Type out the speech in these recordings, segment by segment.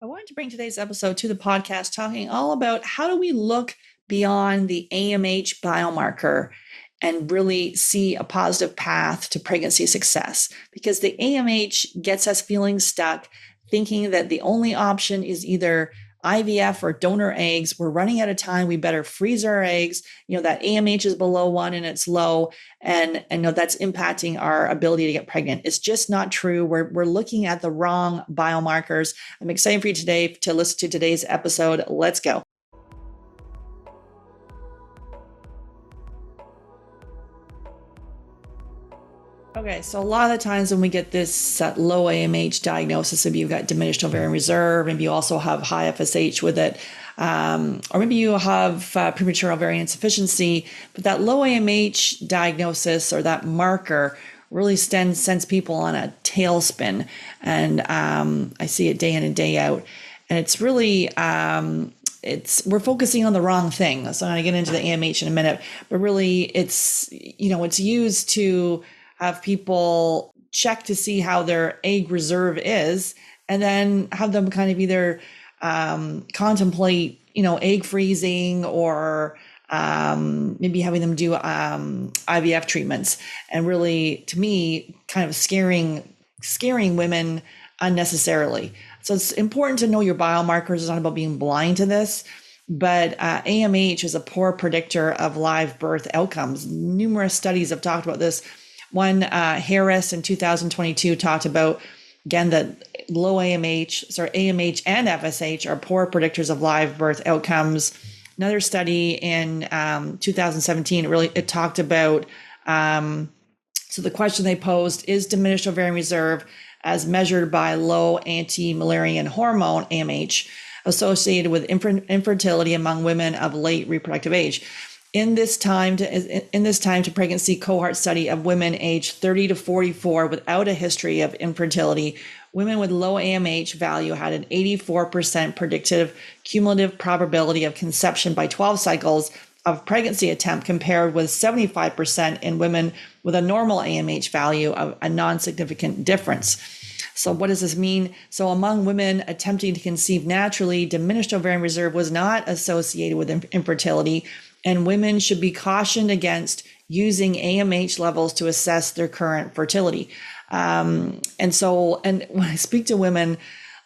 I wanted to bring today's episode to the podcast talking all about how do we look beyond the AMH biomarker and really see a positive path to pregnancy success. Because the AMH gets us feeling stuck, thinking that the only option is either IVF or donor eggs. We're running out of time. We better freeze our eggs. That AMH is below 1 and it's low. And that's impacting our ability to get pregnant. It's just not true. We're looking at the wrong biomarkers. I'm excited for you today to listen to today's episode. Let's go. Okay, so a lot of the times when we get this low AMH diagnosis, maybe you've got diminished ovarian reserve, maybe you also have high FSH with it, or maybe you have premature ovarian insufficiency, but that low AMH diagnosis or that marker really sends people on a tailspin. And I see it day in and day out. And it's really, we're focusing on the wrong thing. So I'm going to get into the AMH in a minute, but really it's used to have people check to see how their egg reserve is, and then have them kind of either contemplate, egg freezing or maybe having them do IVF treatments. And really, to me, kind of scaring women unnecessarily. So it's important to know your biomarkers. It's not about being blind to this. But AMH is a poor predictor of live birth outcomes. Numerous studies have talked about this. One, Harris in 2022 talked about, again, that low AMH and FSH are poor predictors of live birth outcomes. Another study in 2017, it talked about, so the question they posed is diminished ovarian reserve as measured by low anti-Mullerian hormone, AMH, associated with infertility among women of late reproductive age. In this time to pregnancy cohort study of women aged 30 to 44 without a history of infertility, women with low AMH value had an 84% predictive cumulative probability of conception by 12 cycles of pregnancy attempt, compared with 75% in women with a normal AMH value, of a non-significant difference. So what does this mean? So among women attempting to conceive naturally, diminished ovarian reserve was not associated with infertility, and women should be cautioned against using AMH levels to assess their current fertility. And when I speak to women,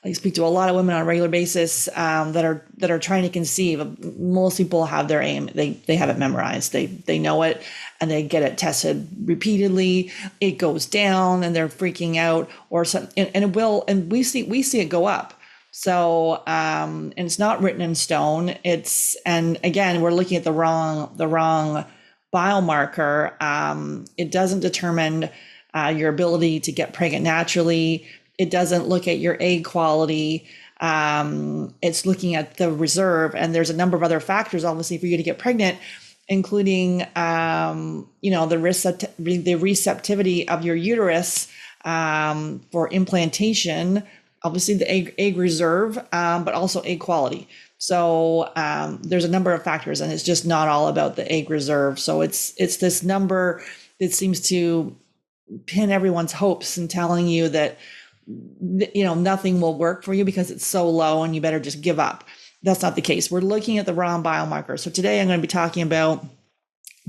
I speak to a lot of women on a regular basis that are trying to conceive. Most people have their aim; they have it memorized. They know it, and they get it tested repeatedly. It goes down, and they're freaking out, or something, and it will. And we see it go up. So, and it's not written in stone. And again, we're looking at the wrong biomarker. It doesn't determine your ability to get pregnant naturally. It doesn't look at your egg quality. It's looking at the reserve, and there's a number of other factors, obviously, for you to get pregnant, including, the receptivity of your uterus for implantation. Obviously the egg reserve, but also egg quality. So there's a number of factors, and it's just not all about the egg reserve. So it's this number that seems to pin everyone's hopes and telling you that, nothing will work for you because it's so low and you better just give up. That's not the case. We're looking at the wrong biomarkers. So today I'm going to be talking about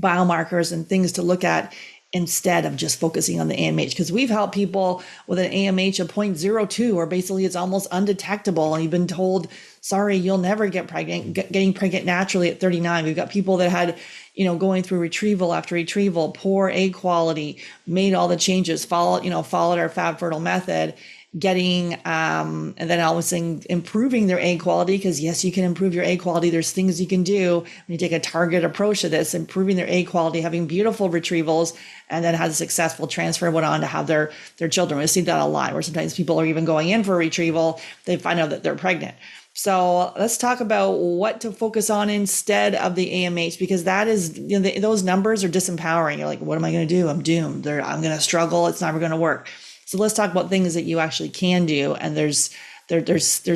biomarkers and things to look at instead of just focusing on the AMH, because we've helped people with an AMH of 0.02, or basically it's almost undetectable, and you've been told, sorry, you'll never get pregnant, getting pregnant naturally at 39. We've got people that had, going through retrieval after retrieval, poor egg quality, made all the changes, followed our Fab Fertile method, getting, and then all of a sudden improving their egg quality, because yes, you can improve your egg quality. There's things you can do when you take a targeted approach to this, improving their egg quality, having beautiful retrievals, and then has a successful transfer, went on to have their children. We see that a lot, where sometimes people are even going in for a retrieval, they find out that they're pregnant. So let's talk about what to focus on instead of the AMH, because that is, those numbers are disempowering. You're like, what am I going to do? I'm doomed. I'm going to struggle. It's never going to work. So let's talk about things that you actually can do, and there's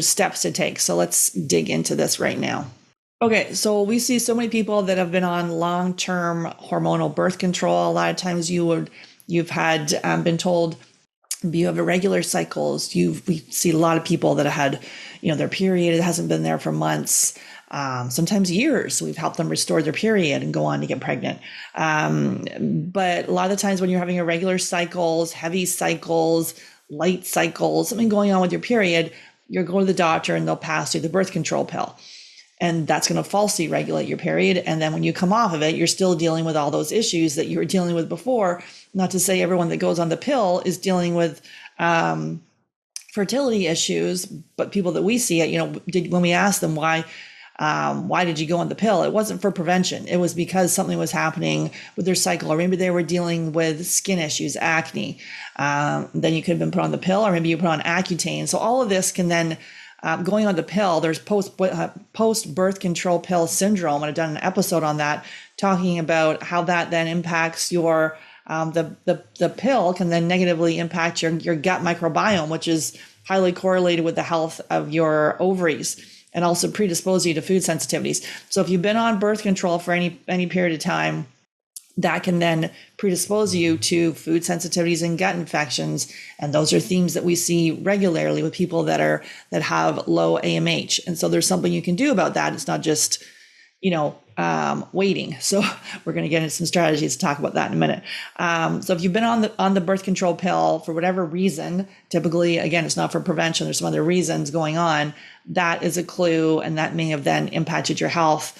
steps to take. So let's dig into this right now. Okay, so we see so many people that have been on long-term hormonal birth control. A lot of times you've had been told you have irregular cycles. We see a lot of people that had, their period hasn't been there for months, sometimes years. So we've helped them restore their period and go on to get pregnant. But a lot of the times when you're having irregular cycles, heavy cycles, light cycles, something going on with your period, you're going to the doctor and they'll pass you the birth control pill. And that's going to falsely regulate your period. And then when you come off of it, you're still dealing with all those issues that you were dealing with before. Not to say everyone that goes on the pill is dealing with fertility issues, but people that we see, when we ask them why did you go on the pill, it wasn't for prevention. It was because something was happening with their cycle, or maybe they were dealing with skin issues, acne. Then you could have been put on the pill, or maybe you put on Accutane. So all of this can then going on the pill, there's post birth control pill syndrome, and I've done an episode on that, talking about how that then impacts your the pill can then negatively impact your gut microbiome, which is highly correlated with the health of your ovaries, and also predispose you to food sensitivities. So if you've been on birth control for any period of time, that can then predispose you to food sensitivities and gut infections. And those are themes that we see regularly with people that have low AMH. And so there's something you can do about that. It's not just, waiting. So we're going to get into some strategies to talk about that in a minute. So if you've been on the birth control pill for whatever reason, typically, again, it's not for prevention, there's some other reasons going on, that is a clue, and that may have then impacted your health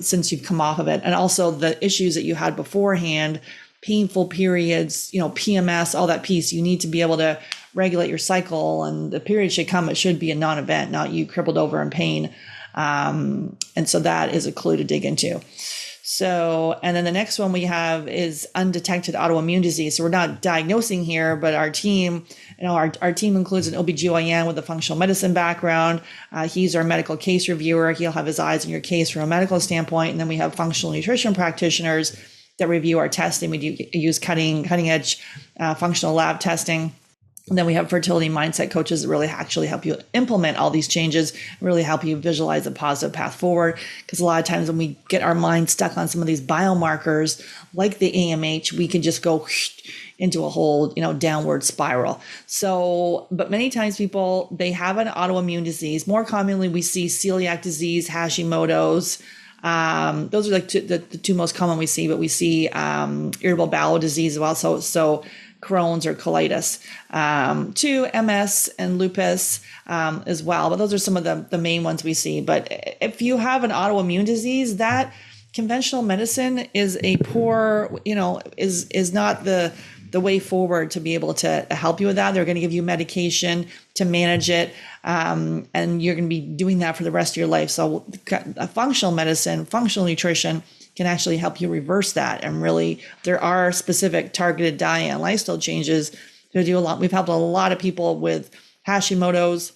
since you've come off of it. And also the issues that you had beforehand, painful periods, PMS, all that piece, you need to be able to regulate your cycle, and the period should come, it should be a non-event, not you crippled over in pain. And so that is a clue to dig into. So, and then the next one we have is undetected autoimmune disease. So we're not diagnosing here, but our team, our team includes an OBGYN with a functional medicine background. He's our medical case reviewer. He'll have his eyes on your case from a medical standpoint. And then we have functional nutrition practitioners that review our testing. We do use cutting edge functional lab testing. And then we have fertility mindset coaches that really actually help you implement all these changes, really help you visualize a positive path forward. Because a lot of times when we get our mind stuck on some of these biomarkers, like the AMH, we can just go into a whole, downward spiral. So, but many times people, they have an autoimmune disease. More commonly, we see celiac disease, Hashimoto's. Those are like the two most common we see, but we see irritable bowel disease as well. So Crohn's or colitis, to MS and lupus as well. But those are some of the main ones we see. But if you have an autoimmune disease, that conventional medicine is a poor, is not the way forward to be able to help you with that. They're going to give you medication to manage it, and you're going to be doing that for the rest of your life. So a functional medicine, functional nutrition can actually help you reverse that. And really, there are specific targeted diet and lifestyle changes to do a lot. We've helped a lot of people with Hashimoto's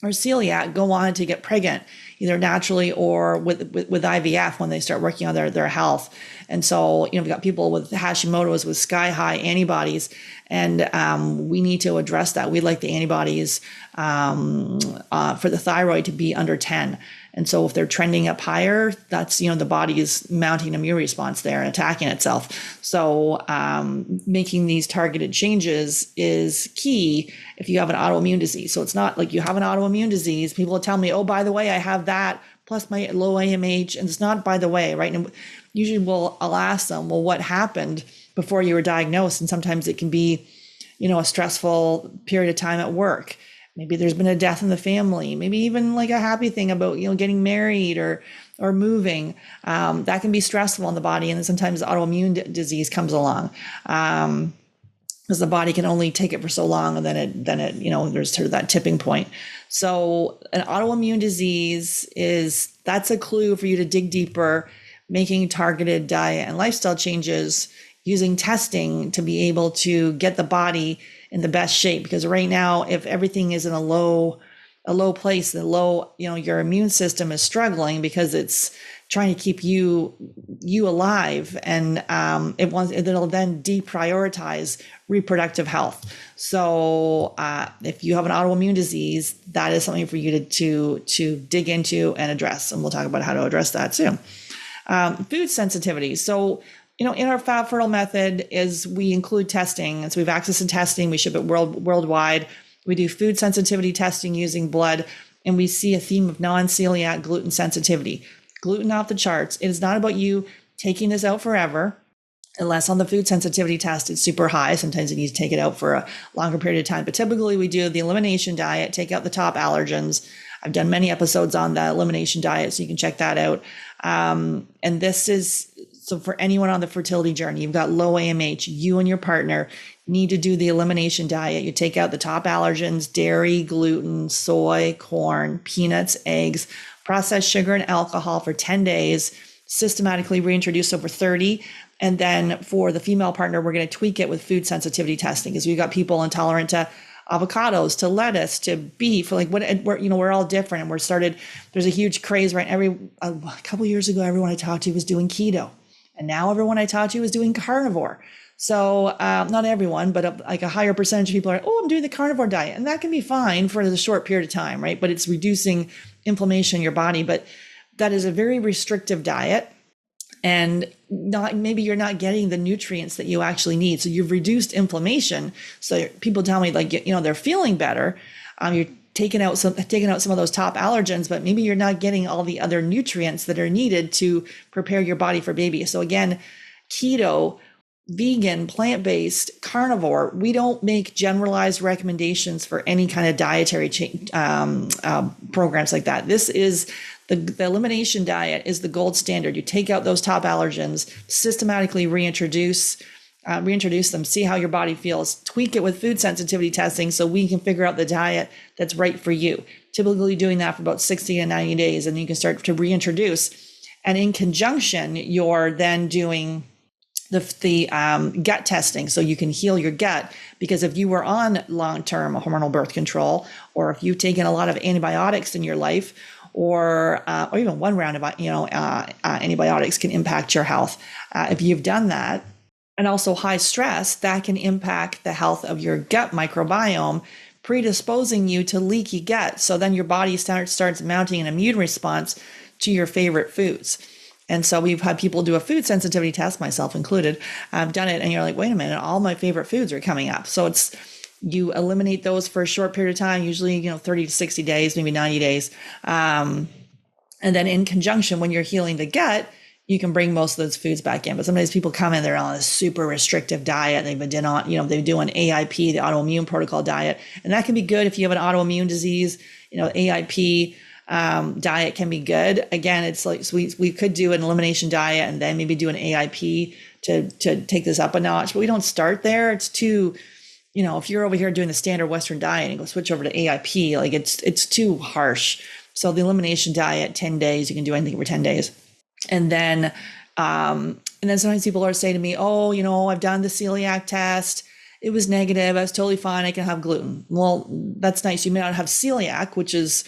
or celiac go on to get pregnant, either naturally or with IVF when they start working on their health. And so, we've got people with Hashimoto's with sky high antibodies, and we need to address that. We'd like the antibodies for the thyroid to be under 10. And so if they're trending up higher, that's, the body is mounting an immune response there and attacking itself. So making these targeted changes is key if you have an autoimmune disease. So it's not like you have an autoimmune disease. People will tell me, oh, by the way, I have that plus my low AMH. And it's not by the way, right? And usually I'll ask them, well, what happened before you were diagnosed? And sometimes it can be, a stressful period of time at work. Maybe there's been a death in the family, maybe even like a happy thing about, getting married or moving. That can be stressful on the body. And then sometimes autoimmune disease comes along because the body can only take it for so long. And then it, there's sort of that tipping point. So an autoimmune disease that's a clue for you to dig deeper, making targeted diet and lifestyle changes, using testing to be able to get the body in the best shape. Because right now, if everything is in a low place, your immune system is struggling because it's trying to keep you alive, and it'll then deprioritize reproductive health. So if you have an autoimmune disease, that is something for you to dig into and address, and we'll talk about how to address that soon. Food sensitivity. So in our Fab Fertile method we include testing. And so we have access to testing. We ship it worldwide. We do food sensitivity testing using blood. and we see a theme of non-celiac gluten sensitivity. Gluten off the charts. It is not about you taking this out forever, unless on the food sensitivity test it's super high. Sometimes you need to take it out for a longer period of time. But typically we do the elimination diet, take out the top allergens. I've done many episodes on the elimination diet, so you can check that out. And this is, so for anyone on the fertility journey, you've got low AMH, you and your partner need to do the elimination diet. You take out the top allergens, dairy, gluten, soy, corn, peanuts, eggs, processed sugar and alcohol for 10 days, systematically reintroduce over 30. And then for the female partner, we're going to tweak it with food sensitivity testing, because we've got people intolerant to avocados, to lettuce, to beef. Like we're all different, and there's a huge craze right. A couple of years ago, everyone I talked to was doing keto, and now everyone I talk to is doing carnivore. So not everyone, but like a higher percentage of people are, I'm doing the carnivore diet, and that can be fine for the short period of time, right? But it's reducing inflammation in your body. But that is a very restrictive diet. And maybe you're not getting the nutrients that you actually need. So you've reduced inflammation. So people tell me, like, they're feeling better. You're taking out some of those top allergens, but maybe you're not getting all the other nutrients that are needed to prepare your body for baby. So again, keto, vegan, plant-based, carnivore, we don't make generalized recommendations for any kind of dietary programs like that. This is the elimination diet is the gold standard. You take out those top allergens, systematically reintroduce them, see how your body feels, tweak it with food sensitivity testing so we can figure out the diet that's right for you. Typically doing that for about 60 to 90 days, and you can start to reintroduce. And in conjunction, you're then doing the gut testing, so you can heal your gut. Because if you were on long-term hormonal birth control, or if you've taken a lot of antibiotics in your life, or even one round of antibiotics can impact your health. If you've done that, and also high stress, that can impact the health of your gut microbiome, predisposing you to leaky gut. So then your body starts mounting an immune response to your favorite foods. And so we've had people do a food sensitivity test, myself included. I've done it, and you're like, wait a minute, all my favorite foods are coming up. So you eliminate those for a short period of time, usually 30 to 60 days, maybe 90 days. And then in conjunction, when you're healing the gut, you can bring most of those foods back in. But sometimes people come in, they're on a super restrictive diet. They've been on, they do an AIP, the autoimmune protocol diet. And that can be good if you have an autoimmune disease. AIP diet can be good. Again, it's like, so we could do an elimination diet and then maybe do an AIP to take this up a notch, but we don't start there. It's too, if you're over here doing the standard Western diet and go switch over to AIP, like it's too harsh. So the elimination diet, 10 days, you can do anything for 10 days. And then sometimes people are saying to me, I've done the celiac test. It was negative. I was totally fine. I can have gluten. Well, that's nice. You may not have celiac, which is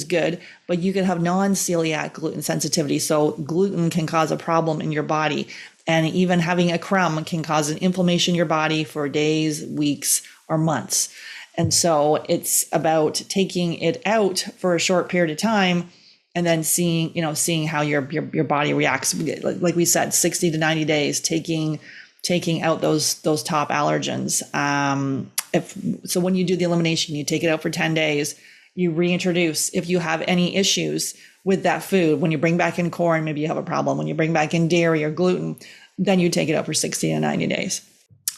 good, but you can have non-celiac gluten sensitivity. So gluten can cause a problem in your body. And even having a crumb can cause an inflammation in your body for days, weeks, or months. And so it's about taking it out for a short period of time and then seeing how your body reacts. Like we said, 60 to 90 days, taking out those top allergens. So when you do the elimination, you take it out for 10 days, you reintroduce. If you have any issues with that food, when you bring back in corn, maybe you have a problem. When you bring back in dairy or gluten, then you take it out for 60 to 90 days.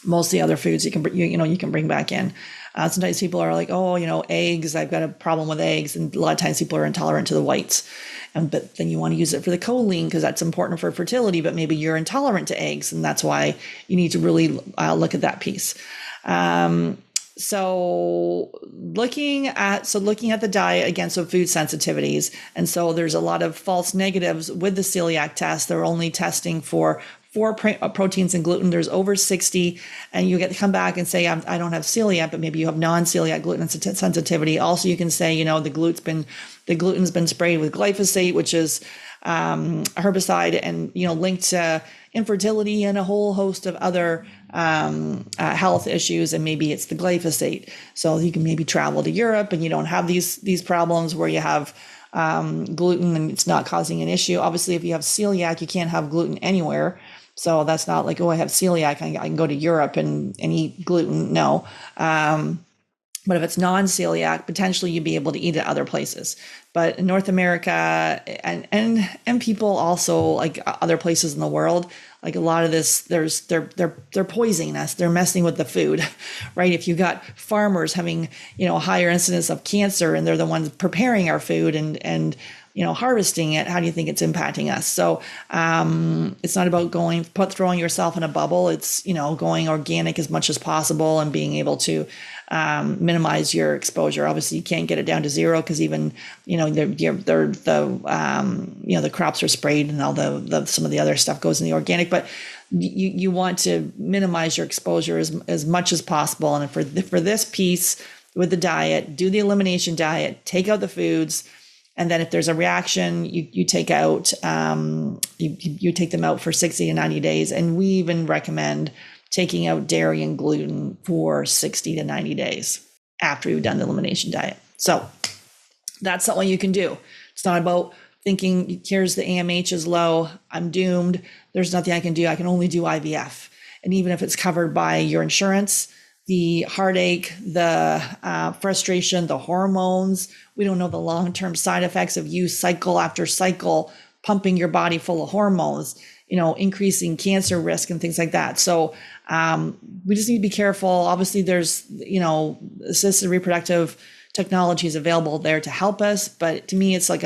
Most of the other foods you can bring back in. Sometimes people are like, eggs, I've got a problem with eggs. And a lot of times people are intolerant to the whites. But then you want to use it for the choline because that's important for fertility, but maybe you're intolerant to eggs. And that's why you need to really look at that piece. So looking at the diet, again, so food sensitivities. And so there's a lot of false negatives with the celiac test. They're only testing for 4 proteins in gluten. There's over 60, and you get to come back and say, I don't have celiac, but maybe you have non-celiac gluten sensitivity. Also, you can say, the gluten's been sprayed with glyphosate, which is a herbicide, and linked to infertility and a whole host of other health issues, and maybe it's the glyphosate. So you can maybe travel to Europe and you don't have these problems where you have gluten and it's not causing an issue. Obviously, if you have celiac, you can't have gluten anywhere. So that's not like, I have celiac, I can go to Europe and eat gluten. No. But But if it's non-celiac, potentially you'd be able to eat it other places. But in North America and people also like other places in the world, like a lot of this, they're poisoning us. They're messing with the food, right? If you got farmers having, higher incidence of cancer and they're the ones preparing our food and harvesting it, how do you think it's impacting us? So it's not about throwing yourself in a bubble. It's, going organic as much as possible and being able to minimize your exposure. Obviously, you can't get it down to zero because even, the crops are sprayed and all some of the other stuff goes in the organic, but you want to minimize your exposure as much as possible. And for this piece with the diet, do the elimination diet, take out the foods. And then if there's a reaction, you take out, you take them out for 60 to 90 days. And we even recommend taking out dairy and gluten for 60 to 90 days after you've done the elimination diet. So that's something you can do. It's not about thinking, here's the AMH is low, I'm doomed, there's nothing I can do, I can only do IVF. And even if it's covered by your insurance, the heartache, the frustration, the hormones, we don't know the long-term side effects of you cycle after cycle, pumping your body full of hormones, increasing cancer risk and things like that. So we just need to be careful. Obviously there's, assisted reproductive technology is available there to help us. But to me, it's like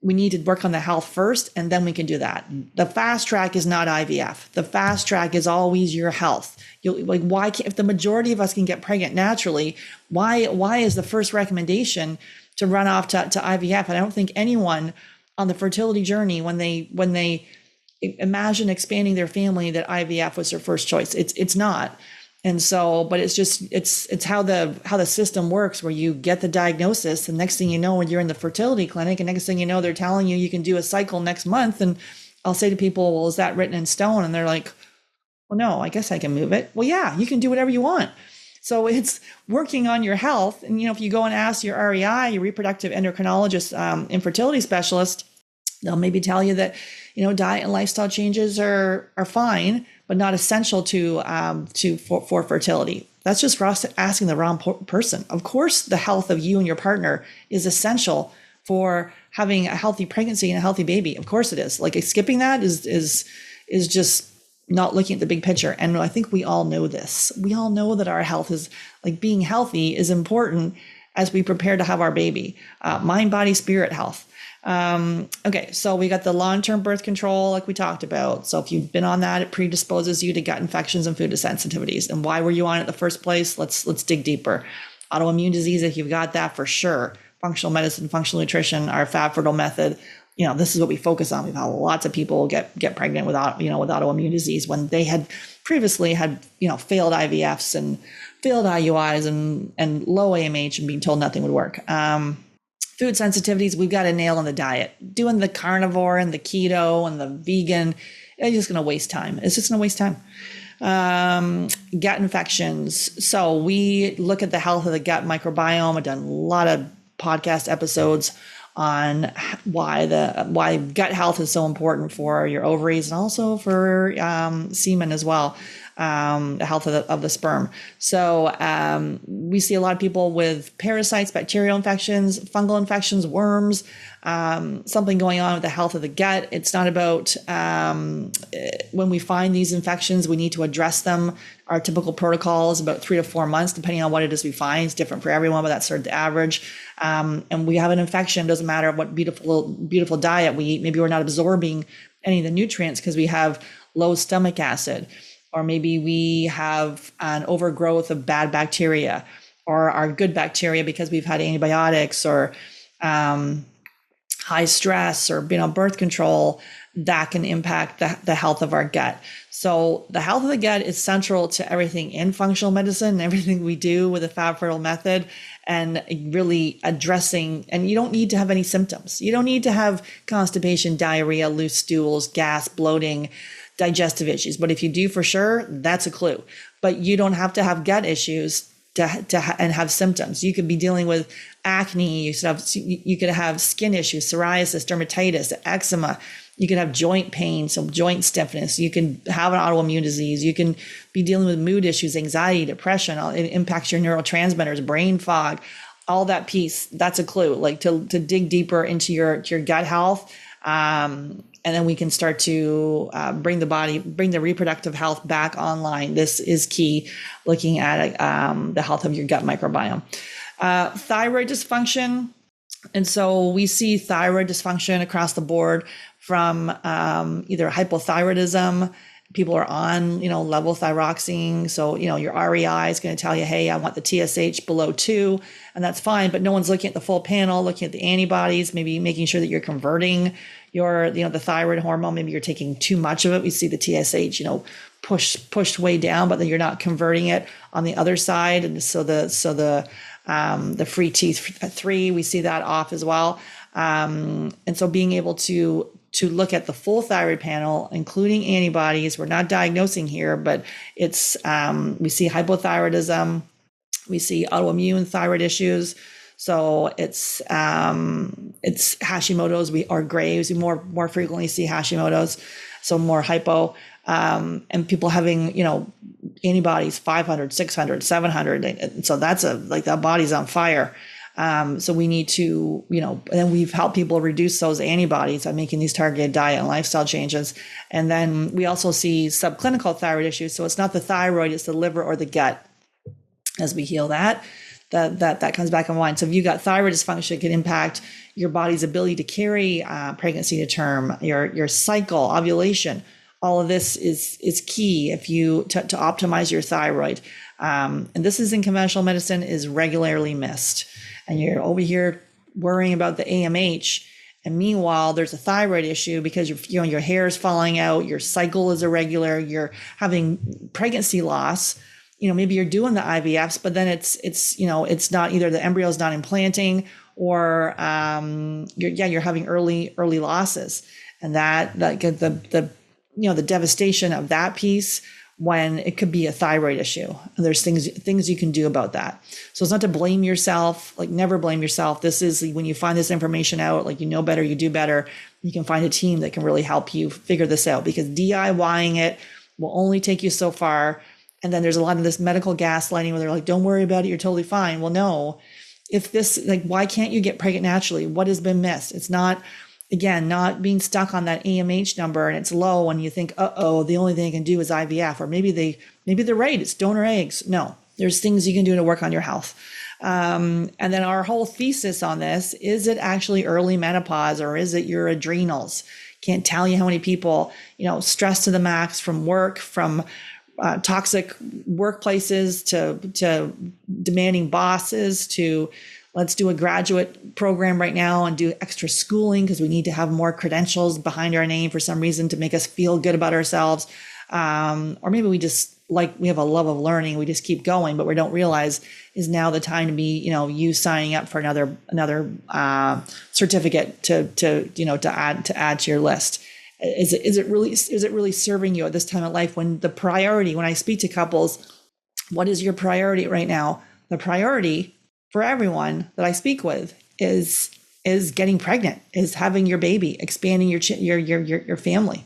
we need to work on the health first, and then we can do that. The fast track is not IVF. The fast track is always your health. Why can't, if the majority of us can get pregnant naturally, why is the first recommendation to run off to IVF? And I don't think anyone on the fertility journey, when they imagine expanding their family, that IVF was their first choice. It's not. And so, but it's how the system works, where you get the diagnosis, and next thing you know, when you're in the fertility clinic, and next thing you know, they're telling you can do a cycle next month. And I'll say to people, well, is that written in stone? And they're like, well, no, I guess I can move it. Well, yeah, you can do whatever you want. So it's working on your health. And, if you go and ask your REI, your reproductive endocrinologist, infertility specialist, they'll maybe tell you that, diet and lifestyle changes are fine, but not essential for fertility. That's just for us asking the wrong person. Of course, the health of you and your partner is essential for having a healthy pregnancy and a healthy baby. Of course it is. Like, skipping that is just not looking at the big picture. And I think we all know this. We all know that our health is, like, being healthy is important as we prepare to have our baby. Mind, body, spirit health. Okay, so we got the long-term birth control, like we talked about. So if you've been on that, it predisposes you to gut infections and food sensitivities. And why were you on it in the first place? Let's dig deeper. Autoimmune disease, if you've got that, for sure. Functional medicine, functional nutrition, our Fab Fertile method. This is what we focus on. We've had lots of people get pregnant with autoimmune disease when they had previously had, failed IVFs and failed IUIs and low AMH and being told nothing would work. Food sensitivities, we've got a nail on the diet. Doing the carnivore and the keto and the vegan, it's just going to waste time. It's just going to waste time. Gut infections. So we look at the health of the gut microbiome. I've done a lot of podcast episodes on why gut health is so important for your ovaries and also for semen as well. The health of the sperm. So we see a lot of people with parasites, bacterial infections, fungal infections, worms, something going on with the health of the gut. It's not about when we find these infections, we need to address them. Our typical protocol is about 3 to 4 months, depending on what it is we find. It's different for everyone, but that's sort of the average. And we have an infection, doesn't matter what beautiful diet we eat. Maybe we're not absorbing any of the nutrients because we have low stomach acid. Or maybe we have an overgrowth of bad bacteria, or our good bacteria because we've had antibiotics, or high stress, or been on birth control. That can impact the health of our gut. So the health of the gut is central to everything in functional medicine, everything we do with the Fab Fertile method, and really addressing, and you don't need to have any symptoms. You don't need to have constipation, diarrhea, loose stools, gas, bloating, digestive issues. But if you do, for sure, that's a clue. But you don't have to have gut issues and have symptoms. You could be dealing with acne. You could have skin issues, psoriasis, dermatitis, eczema. You could have joint pain, so joint stiffness. You can have an autoimmune disease. You can be dealing with mood issues, anxiety, depression. It impacts your neurotransmitters, brain fog, all that piece. That's a clue, like to dig deeper into your gut health. And then we can start to bring the reproductive health back online. This is key, looking at the health of your gut microbiome. Thyroid dysfunction. And so we see thyroid dysfunction across the board from either hypothyroidism. People are on, level thyroxine. So, your REI is going to tell you, hey, I want the TSH below 2, and that's fine. But no one's looking at the full panel, looking at the antibodies, maybe making sure that you're converting the thyroid hormone. Maybe you're taking too much of it. We see the TSH, pushed way down, but then you're not converting it on the other side. And so the free T3, we see that off as well. And so being able to look at the full thyroid panel, including antibodies, we're not diagnosing here, but it's, we see hypothyroidism, we see autoimmune thyroid issues. So it's Hashimoto's or Graves. We more frequently see Hashimoto's, so more hypo, and people having, antibodies 500, 600, 700. And so that's that body's on fire. So we need to, and we've helped people reduce those antibodies by making these targeted diet and lifestyle changes. And then we also see subclinical thyroid issues. So it's not the thyroid, it's the liver or the gut. As we heal that comes back online. So if you got thyroid dysfunction, it can impact your body's ability to carry pregnancy to term, your cycle, ovulation. All of this is key if you to optimize your thyroid. And this is in conventional medicine is regularly missed. And you're over here worrying about the AMH. And meanwhile, there's a thyroid issue because your hair is falling out, your cycle is irregular, you're having pregnancy loss. Maybe you're doing the IVFs, but then it's not either the embryo's not implanting or you're having early losses, and that the devastation of that piece when it could be a thyroid issue. And there's things you can do about that. So it's not to blame yourself, never blame yourself. This is when you find this information out, better, you do better. You can find a team that can really help you figure this out, because DIYing it will only take you so far. And then there's a lot of this medical gaslighting where they're like, don't worry about it, you're totally fine. Well, no, if this, why can't you get pregnant naturally? What has been missed? It's not, again, not being stuck on that AMH number and it's low and you think, the only thing I can do is IVF, or maybe they're right, it's donor eggs. No, there's things you can do to work on your health. And then our whole thesis on this, is it actually early menopause or is it your adrenals? Can't tell you how many people, stressed to the max from work, from toxic workplaces to demanding bosses, to let's do a graduate program right now and do extra schooling because we need to have more credentials behind our name for some reason to make us feel good about ourselves. Or maybe we just we have a love of learning. We just keep going, but we don't realize is now the time to be, you signing up for another certificate to add to your list. Is it really serving you at this time of life when the priority, when I speak to couples, what is your priority right now? The priority for everyone that I speak with is getting pregnant, is having your baby, expanding your family.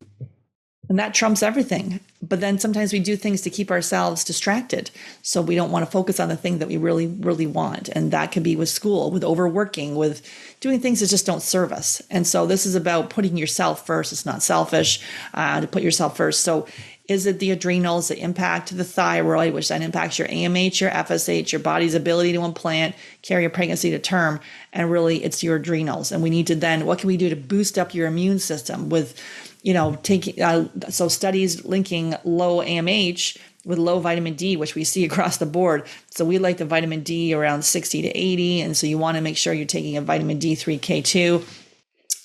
And that trumps everything. But then sometimes we do things to keep ourselves distracted. So we don't want to focus on the thing that we really, really want. And that could be with school, with overworking, with doing things that just don't serve us. And so this is about putting yourself first. It's not selfish to put yourself first. So is it the adrenals that impact the thyroid, which then impacts your AMH, your FSH, your body's ability to implant, carry a pregnancy to term? And really it's your adrenals. And we need to then, what can we do to boost up your immune system with, taking, so studies linking low AMH with low vitamin D, which we see across the board. So we like the vitamin D around 60 to 80. And so you want to make sure you're taking a vitamin D3, K2.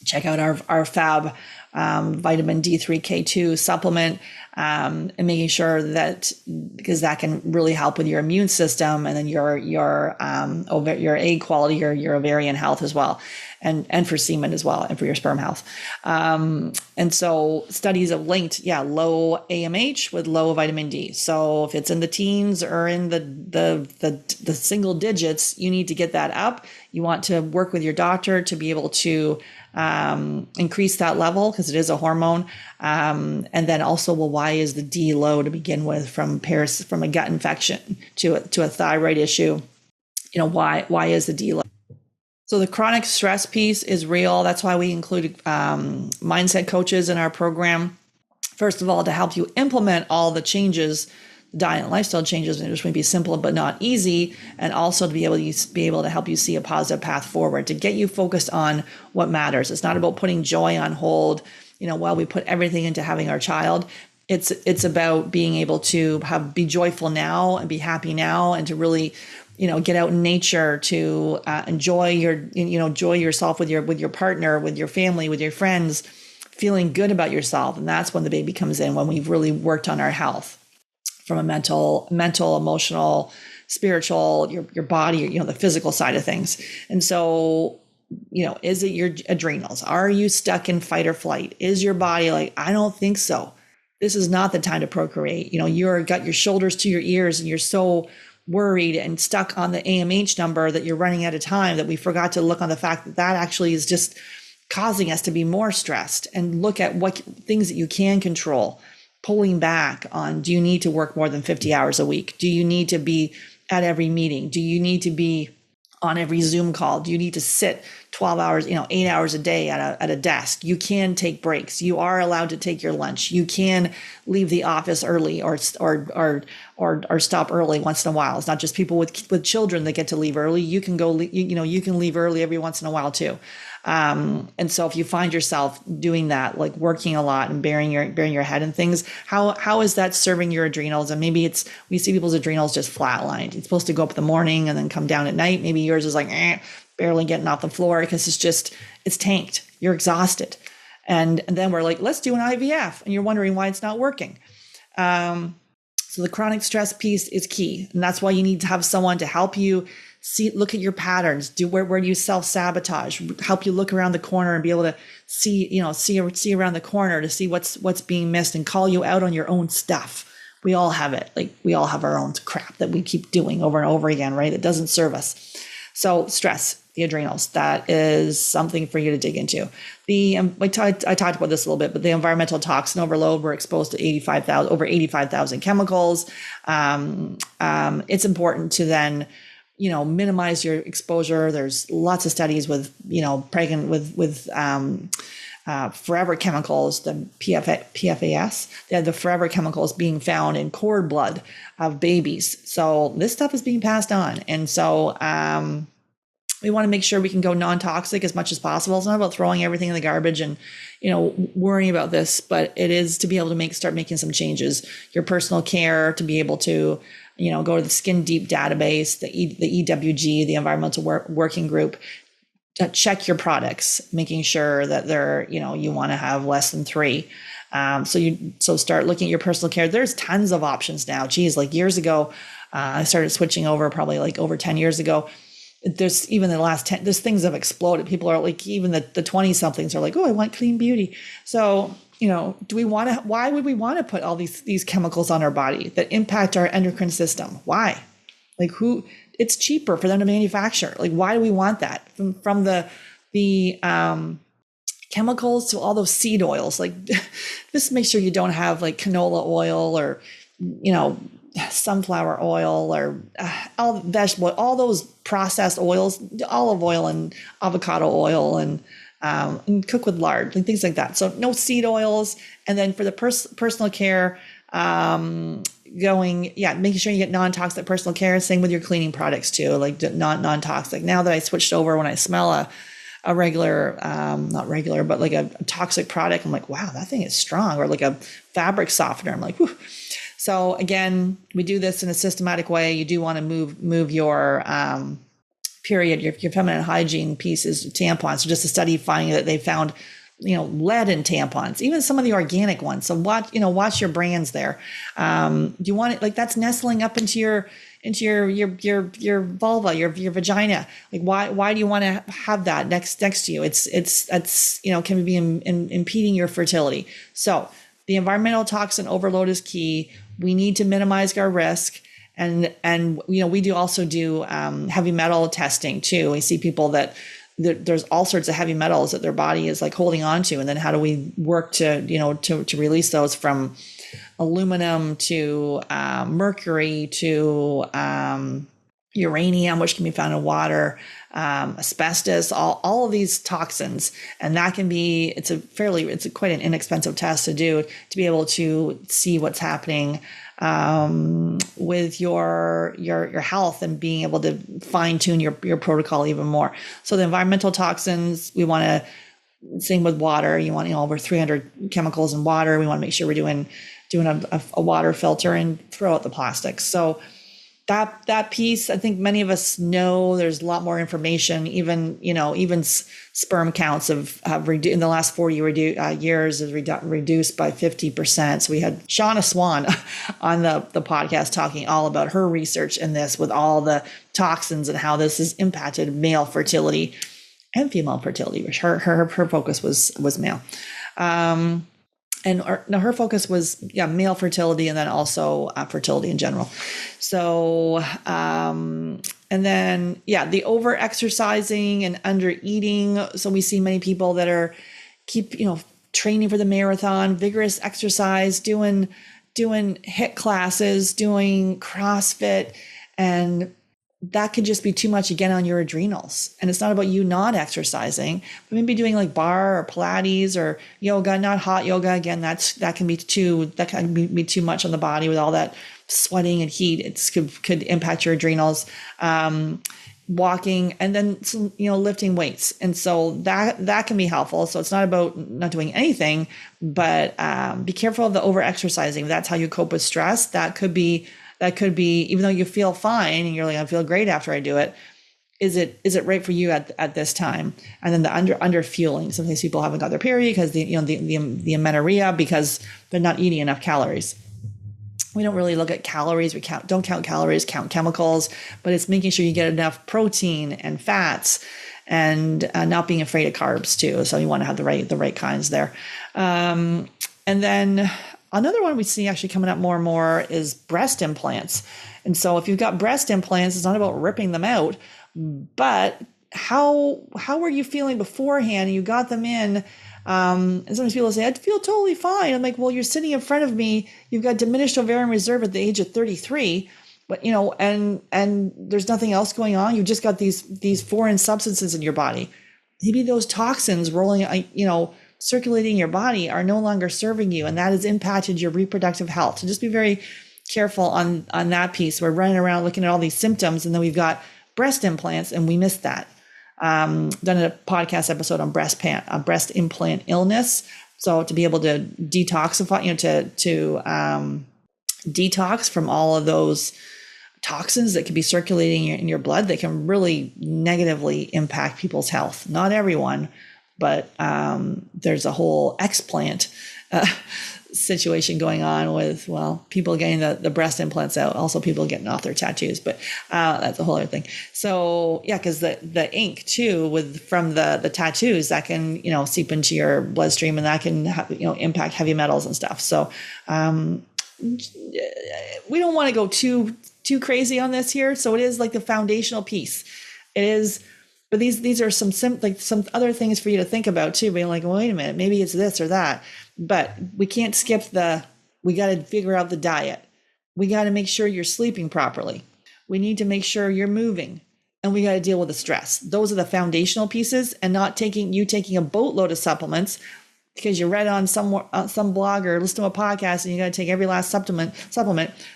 Check out our fab vitamin D3K2 supplement, and making sure that, because that can really help with your immune system and then your egg quality, your ovarian health as well, and for semen as well, and for your sperm health. And so studies have linked, low AMH with low vitamin D. So if it's in the teens or in the single digits, you need to get that up. You want to work with your doctor to be able to increase that level, because it is a hormone. And then also, well, why is the D low to begin with, from a gut infection to a thyroid issue? Why is the D low? So the chronic stress piece is real. That's why we include mindset coaches in our program. First of all, to help you implement all the changes, diet and lifestyle changes, which may be simple but not easy, and also to be able to help you see a positive path forward, to get you focused on what matters. It's not about putting joy on hold, while we put everything into having our child. It's about being able to be joyful now and be happy now, and to really get out in nature, to enjoy yourself with your partner, with your family, with your friends, feeling good about yourself. And that's when the baby comes in, when we've really worked on our health from a mental, emotional, spiritual, your body, the physical side of things. And so, is it your adrenals? Are you stuck in fight or flight? Is your body like, I don't think so. This is not the time to procreate. You're got your shoulders to your ears and you're so worried and stuck on the AMH number that you're running out of time, that we forgot to look on the fact that actually is just causing us to be more stressed, and look at what things that you can control, pulling back on, do you need to work more than 50 hours a week? Do you need to be at every meeting? Do you need to be on every Zoom call? Do you need to sit 12 hours, 8 hours a day at a desk? You can take breaks. You are allowed to take your lunch. You can leave the office early or stop early once in a while. It's not just people with children that get to leave early. You can go, you can leave early every once in a while too. And so if you find yourself doing that, like working a lot and burying your head in things, how is that serving your adrenals? And maybe we see people's adrenals just flatlined. It's supposed to go up in the morning and then come down at night. Maybe yours is like, barely getting off the floor, because it's tanked. You're exhausted. And then we're like, let's do an IVF. And you're wondering why it's not working. So the chronic stress piece is key. And that's why you need to have someone to help you look at your patterns, where you self-sabotage, help you look around the corner and be able to see around the corner to see what's being missed, and call you out on your own stuff. We all have it. Like, we all have our own crap that we keep doing over and over again, right? That doesn't serve us. So stress, the adrenals, that is something for you to dig into. I talked about this a little bit, but the environmental toxin overload, we're exposed to over 85,000 chemicals. It's important to then, minimize your exposure. There's lots of studies with, pregnant with forever chemicals, the PFAS, the forever chemicals being found in cord blood of babies. So this stuff is being passed on. And so we want to make sure we can go non-toxic as much as possible. It's not about throwing everything in the garbage and, worrying about this, but it is to be able to start making some changes. Your personal care, to be able to, go to the Skin Deep database, the EWG, the Environmental Working Group, to check your products, making sure that they're, you want to have less than 3. So start looking at your personal care. There's tons of options now. Geez, like years ago, I started switching over probably like over 10 years ago. There's even in the last 10, there's things have exploded. People are like, even the 20 somethings are like, oh, I want clean beauty. So, why would we want to put all these chemicals on our body that impact our endocrine system? Why? Like, it's cheaper for them to manufacture. Like, why do we want that? From the chemicals to all those seed oils, like just make sure you don't have like canola oil or, sunflower oil or all vegetable, all those processed oils, olive oil and avocado oil and cook with lard and things like that. So no seed oils. And then for the personal care, making sure you get non-toxic personal care. Same with your cleaning products too, like non-toxic. Now that I switched over, when I smell a regular, not regular, but like a toxic product, I'm like, wow, that thing is strong. Or like a fabric softener, I'm like, whew. So again, we do this in a systematic way. You do want to move your period, your feminine hygiene pieces, tampons. So just a study finding that they found lead in tampons, even some of the organic ones. So watch your brands there. Do you want it like that's nestling up into your vulva, your vagina? Like why do you want to have that next to you? That's can be impeding your fertility. So the environmental toxin overload is key. We need to minimize our risk. And we do also do heavy metal testing too. We see people that there's all sorts of heavy metals that their body is like holding on to, and then how do we work to release those, from aluminum to mercury to uranium, which can be found in water, asbestos, all of these toxins. And that can be, it's quite an inexpensive test to do to be able to see what's happening with your health, and being able to fine tune your protocol even more. So the environmental toxins, we want to, same with water, you want, over 300 chemicals in water. We want to make sure we're doing a water filter and throw out the plastics. So that piece, I think many of us know. There's a lot more information. Even sperm counts have in the last 40 years is reduced by 50%. So we had Shauna Swan on the podcast talking all about her research in this, with all the toxins and how this has impacted male fertility and female fertility, which her focus was male. And her focus was male fertility, and then also fertility in general. So and then the over exercising and under eating. So we see many people that are training for the marathon, vigorous exercise, doing HIIT classes, doing CrossFit, and that could just be too much again on your adrenals. And it's not about you not exercising, but maybe doing like bar or Pilates or yoga, not hot yoga. Again, that can be too much on the body with all that sweating and heat. It could impact your adrenals. Walking, and then lifting weights. And so that can be helpful. So it's not about not doing anything, but be careful of the over exercising. That's how you cope with stress. That could be, even though you feel fine and you're like, I feel great after I do it. Is it right for you at this time? And then the under fueling. Sometimes people haven't got their period because the amenorrhea, because they're not eating enough calories. We don't really look at calories. We don't count calories, count chemicals, but it's making sure you get enough protein and fats, and not being afraid of carbs too. So you want to have the right kinds there. And then another one we see actually coming up more and more is breast implants. And so if you've got breast implants, it's not about ripping them out, but how were you feeling beforehand? You got them in. And sometimes people say, I feel totally fine. I'm like, well, you're sitting in front of me. You've got diminished ovarian reserve at the age of 33, but and there's nothing else going on. You've just got these foreign substances in your body. Maybe those toxins rolling, circulating your body are no longer serving you, and that has impacted your reproductive health. So just be very careful on that piece. We're running around looking at all these symptoms, and then we've got breast implants, and we missed that. Done a podcast episode on breast implant illness. So to be able to detoxify, to detox from all of those toxins that could be circulating in your blood, that can really negatively impact people's health. Not everyone, but there's a whole explant situation going on with, people getting the breast implants out, also people getting off their tattoos, but that's a whole other thing. So because the ink too, from the tattoos, that can seep into your bloodstream, and that can impact heavy metals and stuff. So we don't want to go too crazy on this here. So it is like the foundational piece. It is. But these are some other things for you to think about too, being like, well, wait a minute, maybe it's this or that. But we can't skip we got to figure out the diet. We got to make sure you're sleeping properly. We need to make sure you're moving, and we got to deal with the stress. Those are the foundational pieces, and not taking a boatload of supplements because you read on some blog or listen to a podcast and you got to take every last supplement.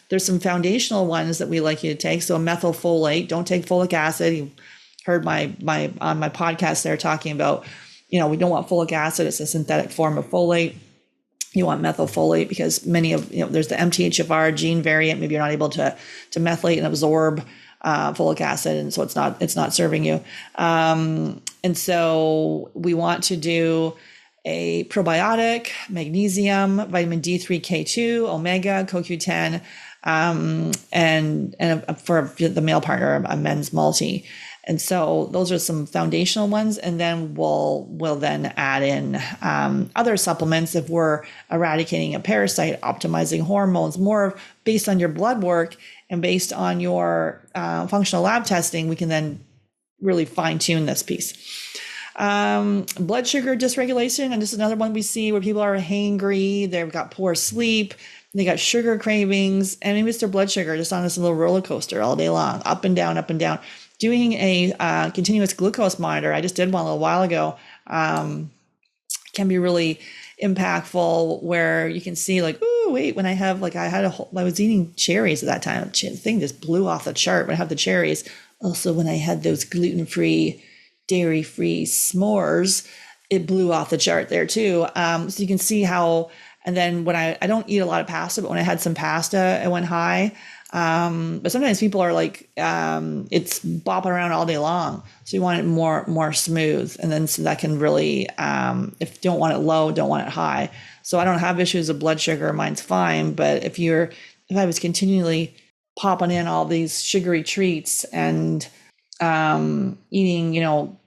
There's some foundational ones that we like you to take. So methylfolate, don't take folic acid. You heard my on my podcast there talking about, we don't want folic acid. It's a synthetic form of folate. You want methylfolate because many of, there's the MTHFR gene variant. Maybe you're not able to methylate and absorb folic acid, and so it's not serving you. And so we want to do a probiotic, magnesium, vitamin D3, K2, omega, CoQ10, and for the male partner, a men's multi. And so those are some foundational ones. And then we'll then add in other supplements if we're eradicating a parasite, optimizing hormones, more based on your blood work and based on your functional lab testing. We can then really fine tune this piece. Blood sugar dysregulation. And this is another one we see where people are hangry. They've got poor sleep. They got sugar cravings, and maybe it's their blood sugar just on this little roller coaster all day long, up and down, up and down. Doing a continuous glucose monitor, I just did one a little while ago, can be really impactful, where you can see like, oh wait, when I have I was eating cherries at that time. The thing just blew off the chart when I have the cherries. Also, when I had those gluten-free, dairy-free s'mores, it blew off the chart there too. So you can see how. And then when I don't eat a lot of pasta, but when I had some pasta, it went high. But sometimes people are like, it's bopping around all day long. So you want it more smooth. And then so that can really, if you don't want it low, don't want it high. So I don't have issues with blood sugar. Mine's fine. But if I was continually popping in all these sugary treats and eating,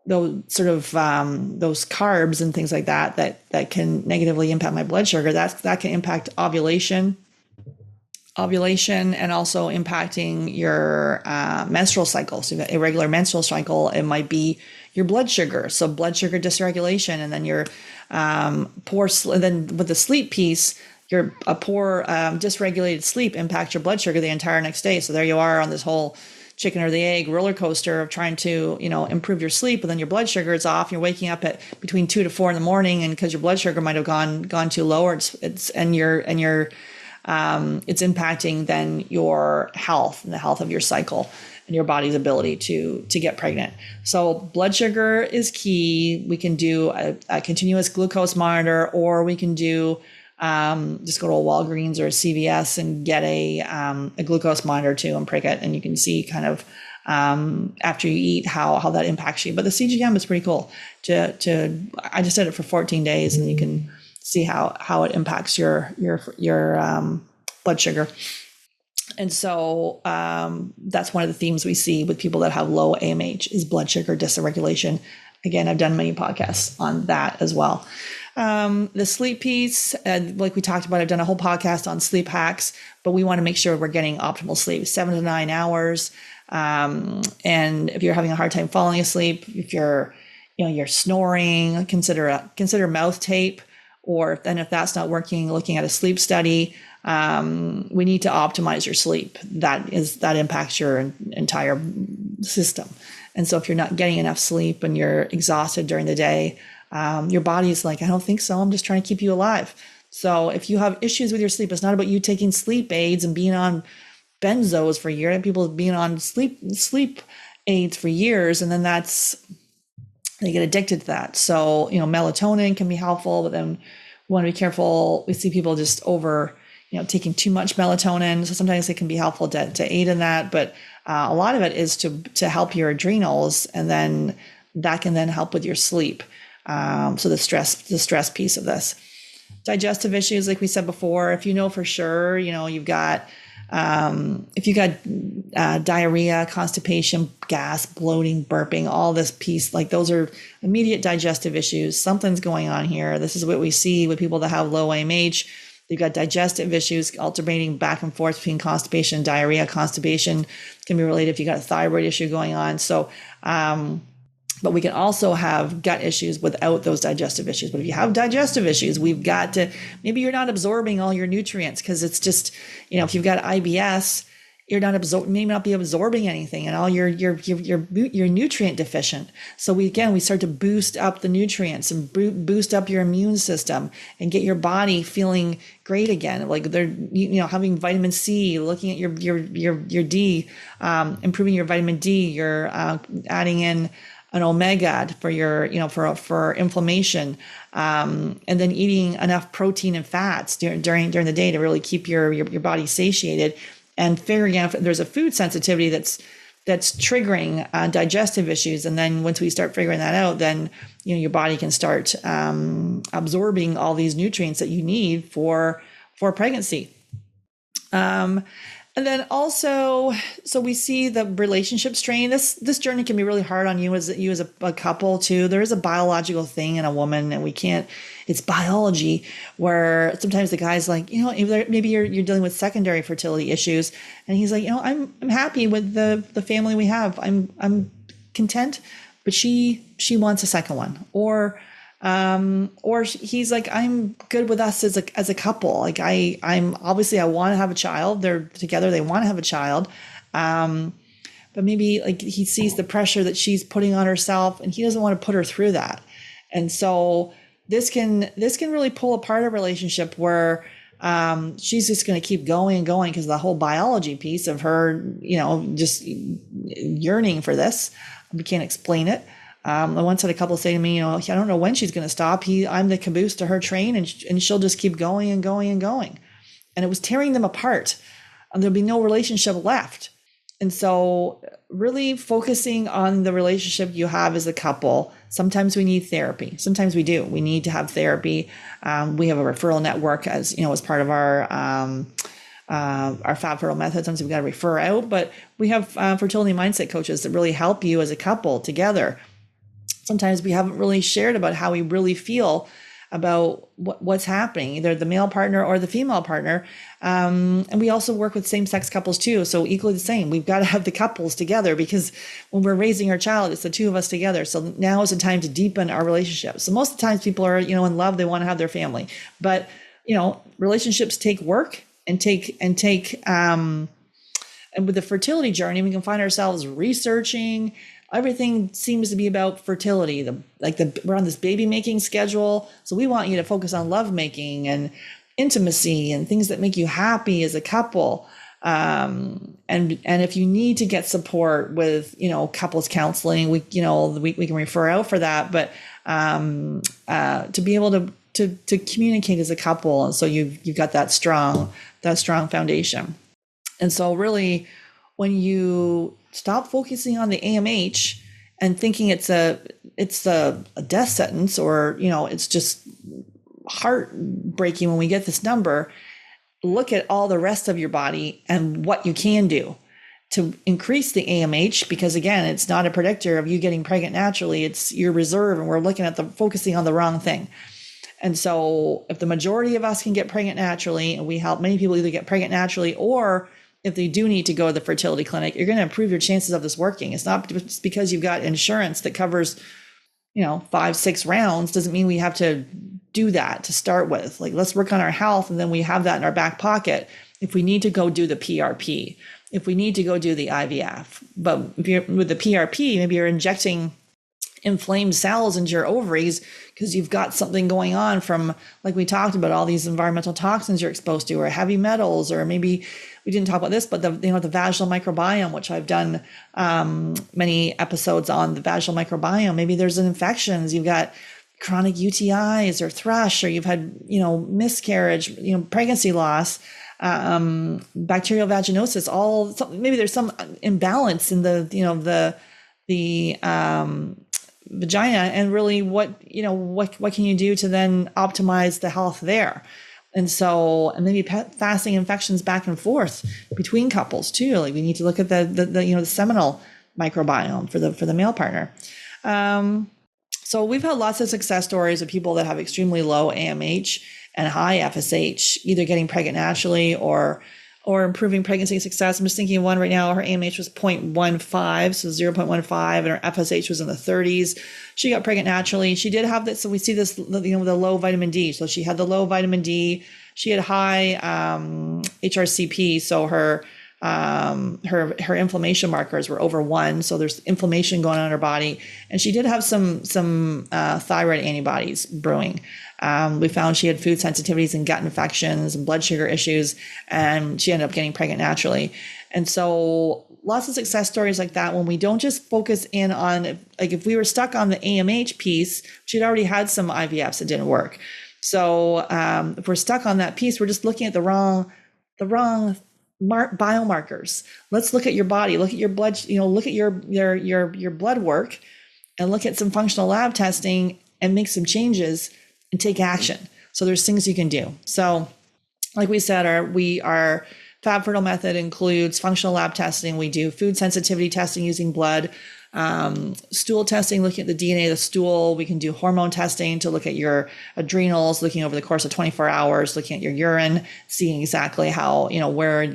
those sort of those carbs and things like that can negatively impact my blood sugar. That can impact ovulation, and also impacting your menstrual cycle. So you've got irregular menstrual cycle. It might be your blood sugar. So blood sugar dysregulation, and then your poor. And then with the sleep piece, your poor dysregulated sleep impacts your blood sugar the entire next day. So there you are on this whole chicken or the egg roller coaster of trying to, improve your sleep, but then your blood sugar is off. You're waking up at between 2 to 4 in the morning, and because your blood sugar might have gone too low, or it's impacting then your health and the health of your cycle and your body's ability to get pregnant. So blood sugar is key. We can do a continuous glucose monitor, or we can do just go to a Walgreens or a CVS and get a glucose monitor too and prick it, and you can see kind of after you eat how that impacts you. But the CGM is pretty cool. I just did it for 14 days, and you can see how it impacts your blood sugar. And so that's one of the themes we see with people that have low AMH is blood sugar dysregulation. Again, I've done many podcasts on that as well. The sleep piece, like we talked about, I've done a whole podcast on sleep hacks, but we want to make sure we're getting optimal sleep, 7 to 9 hours. And if you're having a hard time falling asleep, if you're snoring, consider mouth tape, or if that's not working, looking at a sleep study. We need to optimize your sleep. That impacts your entire system. And so if you're not getting enough sleep and you're exhausted during the day, your body's like, I don't think so. I'm just trying to keep you alive. So if you have issues with your sleep, it's not about you taking sleep aids and being on benzos for years. People being on sleep aids for years, and then they get addicted to that. So, melatonin can be helpful, but then we want to be careful. We see people just taking too much melatonin. So sometimes it can be helpful to aid in that, but a lot of it is to help your adrenals, and then that can then help with your sleep. So the stress piece of this. Digestive issues, like we said before, if you know for sure, you've got, if you got diarrhea, constipation, gas, bloating, burping, all this piece, like those are immediate digestive issues. Something's going on here. This is what we see with people that have low AMH. They've got digestive issues alternating back and forth between constipation and diarrhea. Constipation can be related if you got a thyroid issue going on. So, but we can also have gut issues without those digestive issues. But if you have digestive issues, we've got to, maybe you're not absorbing all your nutrients, because it's just, if you've got IBS, you're may not be absorbing anything, and all you're nutrient deficient. So we start to boost up the nutrients and boost up your immune system and get your body feeling great again. Like they're, having vitamin C, looking at your D, improving your vitamin D, you're adding in an omega for your, for inflammation, and then eating enough protein and fats during the day to really keep your body satiated, and figuring out if there's a food sensitivity that's that's triggering digestive issues. And then once we start figuring that out, then your body can start absorbing all these nutrients that you need for pregnancy. And then also, so we see the relationship strain. This journey can be really hard on you as a couple too. There is a biological thing in a woman, and we can't. It's biology where sometimes the guy's like, maybe you're dealing with secondary fertility issues, and he's like, I'm happy with the family we have. I'm content, but she wants a second one, or he's like, I'm good with us as a couple. Like I'm obviously I want to have a child. They're together. They want to have a child. But maybe like he sees the pressure that she's putting on herself, and he doesn't want to put her through that. And so this can really pull apart a relationship where she's just going to keep going and going because the whole biology piece of her, just yearning for this. We can't explain it. I once had a couple say to me, I don't know when she's going to stop. I'm the caboose to her train, and she'll just keep going and going and going. And it was tearing them apart, and there'll be no relationship left. And so really focusing on the relationship you have as a couple. Sometimes we need therapy. Sometimes we do. We need to have therapy. We have a referral network as part of our Fab Fertile method. Sometimes we've got to refer out, but we have fertility mindset coaches that really help you as a couple together. Sometimes we haven't really shared about how we really feel about what's happening, either the male partner or the female partner. And we also work with same-sex couples too. So equally the same, we've got to have the couples together, because when we're raising our child, it's the two of us together. So now is the time to deepen our relationship. So most of the times people are, in love, they want to have their family, but relationships take work and with the fertility journey, we can find ourselves researching. Everything seems to be about fertility. We're on this baby making schedule. So we want you to focus on love making and intimacy and things that make you happy as a couple. And if you need to get support with, couples counseling, we can refer out for that, but, to be able to communicate as a couple. And so you've got that strong foundation. And so really when you stop focusing on the AMH and thinking it's a death sentence, or, it's just heartbreaking when we get this number, look at all the rest of your body and what you can do to increase the AMH, because again, it's not a predictor of you getting pregnant naturally. It's your reserve, and we're looking at focusing on the wrong thing. And so if the majority of us can get pregnant naturally, and we help many people either get pregnant naturally, or if they do need to go to the fertility clinic, you're going to improve your chances of this working. It's not just because you've got insurance that covers, 5-6 rounds, doesn't mean we have to do that to start with. Like, let's work on our health, and then we have that in our back pocket if we need to go do the PRP, if we need to go do the IVF. But if you're with the PRP, maybe you're injecting inflamed cells into your ovaries because you've got something going on from, like we talked about, all these environmental toxins you're exposed to, or heavy metals, or maybe we didn't talk about this, but the vaginal microbiome, which I've done many episodes on the vaginal microbiome. Maybe there's infections. You've got chronic UTIs or thrush, or you've had, miscarriage, pregnancy loss, bacterial vaginosis, maybe there's some imbalance in the vagina, and really what can you do to then optimize the health there? And maybe fasting infections back and forth between couples too. Like, we need to look at the seminal microbiome for the male partner. So we've had lots of success stories of people that have extremely low AMH and high FSH, either getting pregnant naturally or improving pregnancy success. I'm just thinking of one right now. Her AMH was 0.15, so 0.15, and her FSH was in the 30s. She got pregnant naturally. She did have this, so we see this, the low vitamin D. So she had the low vitamin D. She had high HRCP, so her inflammation markers were over 1. So there's inflammation going on in her body, and she did have some thyroid antibodies brewing. We found she had food sensitivities and gut infections and blood sugar issues, and she ended up getting pregnant naturally. And so lots of success stories like that, when we don't just focus in on, like, if we were stuck on the AMH piece, she'd already had some IVFs that didn't work. So if we're stuck on that piece, we're just looking at the wrong biomarkers. Let's look at your body, look at your blood, look at your blood work, and look at some functional lab testing and make some changes and take action. So there's things you can do. So like we said, our Fab Fertile method includes functional lab testing. We do food sensitivity testing using blood, stool testing, looking at the DNA of the stool. We can do hormone testing to look at your adrenals, looking over the course of 24 hours, looking at your urine, seeing exactly how, where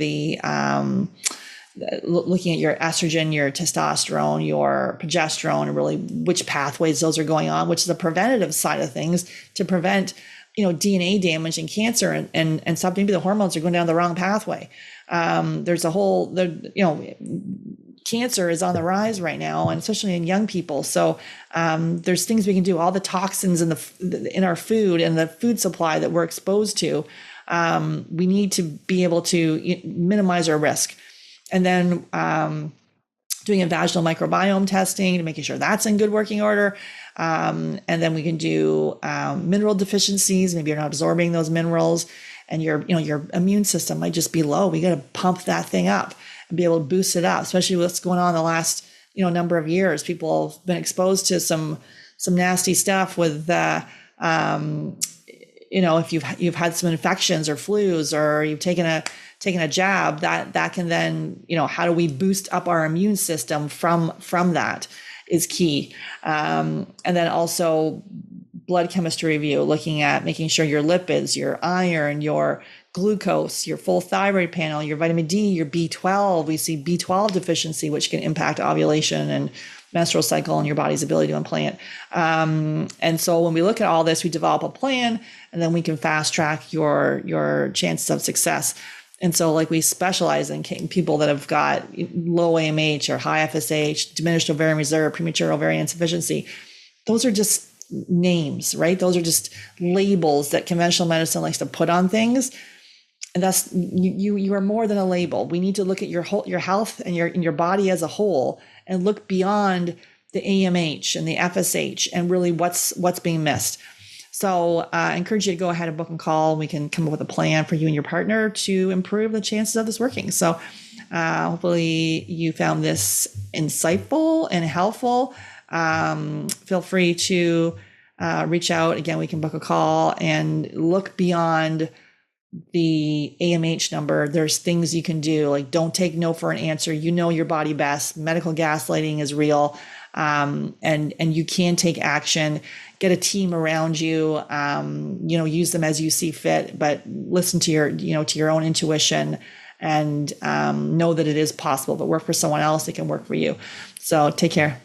looking at your estrogen, your testosterone, your progesterone, and really which pathways those are going on, which is the preventative side of things to prevent DNA damage and cancer and stop maybe the hormones are going down the wrong pathway. There's a whole, cancer is on the rise right now, and especially in young people. So there's things we can do. All the toxins in our food and the food supply that we're exposed to, we need to be able to minimize our risk. And then doing a vaginal microbiome testing to making sure that's in good working order. And then we can do mineral deficiencies. Maybe you're not absorbing those minerals, and your immune system might just be low. We got to pump that thing up and be able to boost it up, especially with what's going on the last number of years. People have been exposed to some nasty stuff with if you've had some infections or flus, or you've taken a jab, that can then how do we boost up our immune system from that is key. And then also blood chemistry review, looking at making sure your lipids, your iron, your glucose, your full thyroid panel, your vitamin D, your B12. We see B12 deficiency, which can impact ovulation and menstrual cycle and your body's ability to implant. And so when we look at all this, we develop a plan, and then we can fast track your chances of success. And so like we specialize in people that have got low AMH or high FSH, diminished ovarian reserve, premature ovarian insufficiency. Those are just names, right? Those are just labels that conventional medicine likes to put on things. And that's you are more than a label. We need to look at your health and your body as a whole, and look beyond the AMH and the FSH and really what's being missed. So I encourage you to go ahead and book a call. We can come up with a plan for you and your partner to improve the chances of this working. So hopefully you found this insightful and helpful. Feel free to reach out. Again, we can book a call and look beyond the AMH number. There's things you can do, like don't take no for an answer. Your body best. Medical gaslighting is real. And you can take action. Get a team around you, use them as you see fit, but listen to your own intuition, and know that it is possible. If it worked for someone else, it can work for you. So take care.